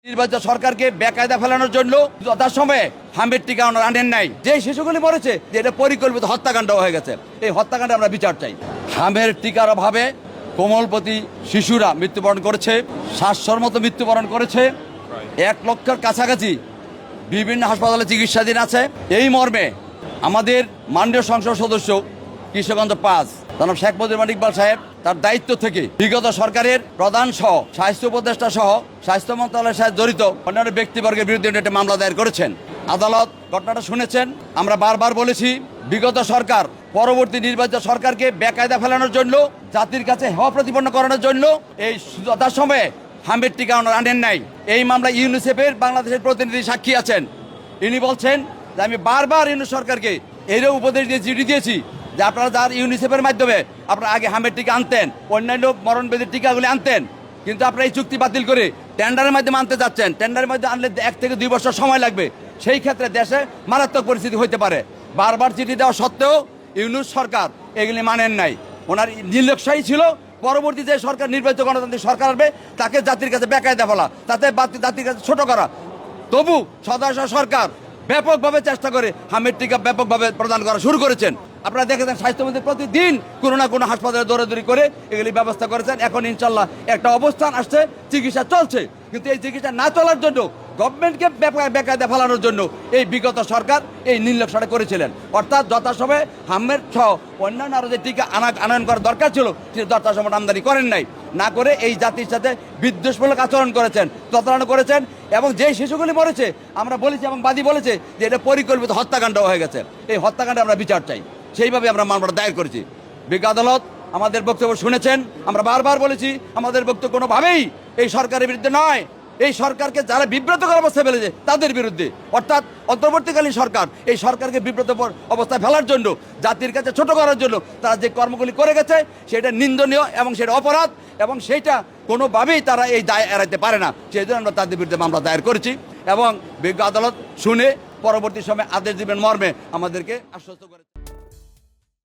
নির্বাচিত সরকারকে বেকায়দা ফেলানোর জন্য যথাসময়ে হামের টিকা আনেন নাই। যে শিশুগুলি মরেছে যে এটা পরিকল্পিত হত্যাকাণ্ড হয়ে গেছে, এই হত্যাকাণ্ডে আমরা বিচার চাই। হামের টিকার অভাবে কোমলপতি শিশুরা মৃত্যুবরণ করেছে, 700-র মতো মৃত্যুবরণ করেছে, 1 লক্ষের কাছাকাছি বিভিন্ন হাসপাতালে চিকিৎসাধীন আছে। এই মর্মে আমাদের মাননীয় সংসদ সদস্য কিশোরগঞ্জ 5 জনাব শেখ মুজিবুর ইকবাল সাহেব তার দায়িত্ব থেকে বিগত সরকারের প্রধান সহ স্বাস্থ্য উপদেষ্টা সহ স্বাস্থ্য মন্ত্রণালয়ের সাথে জড়িত অন্যান্য ব্যক্তিবর্গের বিরুদ্ধে একটা মামলা দায়ের করেছেন। আদালত ঘটনাটা শুনেছেন। আমরা বারবার বলেছি, বিগত সরকার পরবর্তী নির্বাচিত সরকারকে বেকায়দা ফেলানোর জন্য, জাতির কাছে হেয় প্রতিপন্ন করানোর জন্য এই যথাসময়ে হামের টিকা আনেন নাই। এই মামলা ইউনিসেফের বাংলাদেশের প্রতিনিধি সাক্ষী আছেন। ইনি বলছেন যে আমি বারবার ইউনিস সরকারকে এরও উপদেশ দিয়ে চিঠি দিয়েছি যে আপনারা যার ইউনিসেফের মাধ্যমে আপনারা আগে হামের টিকা আনতেন, অন্যান্য মরণব্যাধির টিকাগুলি আনতেন, কিন্তু আপনারা এই চুক্তি বাতিল করে টেন্ডারের মাধ্যমে আনতে যাচ্ছেন। টেন্ডারের মধ্যে আনলে 1 থেকে 2 বছর সময় লাগবে। সেই ক্ষেত্রে দেশে মারাত্মক পরিস্থিতি হতে পারে। বারবার চিঠি দেওয়া সত্ত্বেও ইউনিস সরকার এগুলি মানেন নাই। ওনার নির্লক্ষ্যই ছিল পরবর্তী যে সরকার নির্বাচিত গণতান্ত্রিক সরকার আসবে তাকে জাতির কাছে বেকায়দা ফেলা, তাতে জাতির কাছে ছোট করা। তবু সদস্য সরকার ব্যাপকভাবে চেষ্টা করে হামের টিকা ব্যাপকভাবে প্রদান করা শুরু করেছেন। আপনারা দেখেছেন স্বাস্থ্যমন্ত্রী প্রতিদিন কোনো না কোনো হাসপাতালে দৌড়াদৌড়ি করে এগুলি ব্যবস্থা করেছেন। এখন ইনশাল্লাহ একটা অবস্থান আসছে, চিকিৎসা চলছে। কিন্তু এই চিকিৎসা না চলার জন্য গভর্নমেন্টকে বেকায়দা ফেলানোর জন্য এই বিগত সরকার এই নির্লক্ষ্যটা করেছিলেন। অর্থাৎ যথাসময়ে হামের সহ অন্যান্য আরও যে টিকা আনয়ন করার দরকার ছিল সে যথাসময় আমদানি করেন নাই, না করে এই জাতির সাথে বিদ্বেষমূলক আচরণ করেছেন, প্রতারণা করেছেন। এবং যে শিশুগুলি মরেছে আমরা বলেছি এবং বাদী বলেছে যে এটা পরিকল্পিত হত্যাকাণ্ড হয়ে গেছে। এই হত্যাকাণ্ডে আমরা বিচার চাই। সেইভাবে আমরা মামলাটা দায়ের করেছি। বিজ্ঞ আদালত আমাদের বক্তব্য শুনেছেন। আমরা বারবার বলেছি আমাদের বক্তব্য কোনোভাবেই এই সরকারের বিরুদ্ধে নয়। এই সরকারকে যারা বিব্রতকর অবস্থায় ফেলেছে তাদের বিরুদ্ধে, অর্থাৎ অন্তর্বর্তীকালীন সরকার এই সরকারকে বিব্রত অবস্থায় ফেলার জন্য, জাতির কাছে ছোট করার জন্য তারা যে কর্মগুলি করে গেছে সেটা নিন্দনীয় এবং সেটা অপরাধ, এবং সেইটা কোনোভাবেই তারা এই দায় এড়াইতে পারে না। সেই জন্য আমরা তাদের বিরুদ্ধে মামলা দায়ের করেছি এবং বিজ্ঞ আদালত শুনে পরবর্তী সময়ে আদেশ দিবেন মর্মে আমাদেরকে আশ্বস্ত করে।